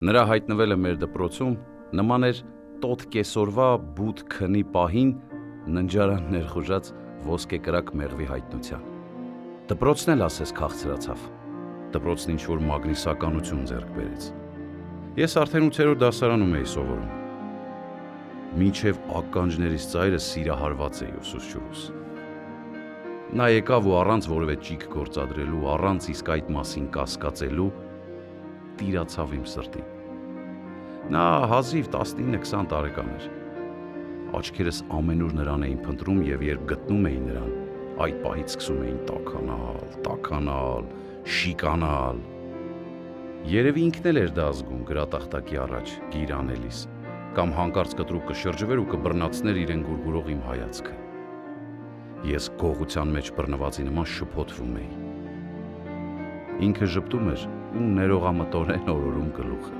Նրա հայտնվելը մեր դպրոցում նման էր տոտ կեսօրվա բութ քնի պահին ննջարան ներխուժած ոսկեկրակ մեղվի հայտնության։ Դպրոցն էլ ասես քաղցրացավ։ Դպրոցն ինչ-որ մագնիսականություն ձեռք բերեց։ Ես արդեն 8-րդ դասարանում էի սովորում։ Մինչև ականջներից ծայրը սիրահարված էի ուսուցչուհուս։ Նա եկավ ու առանց որևէ ճիգ գործադրելու, առանց իսկ այդ մասին կասկածելու, տիրացավ իմ սրտին։ Նա հազիվ 19-20 տարեկան էր։ Աչքերս ամենուր նրան էին փնտրում և երբ գտնում էի նրան, այդ պահից սկսում էին տաքանալ, շիկանալ։ Երևի ինքն էլ էր դա զգում գրատախտակի առաջ, գիր անելիս, կամ հանկարծ կտրուկ կշրջվեր ու կբռնացներ իրեն գուրգուրող իմ հայացքը։ Ես գողության մեջ բռնվածի նման շփոթվում էի։ Ինքը ժպտում էր ու ներողամտորեն օրորում գլուխը։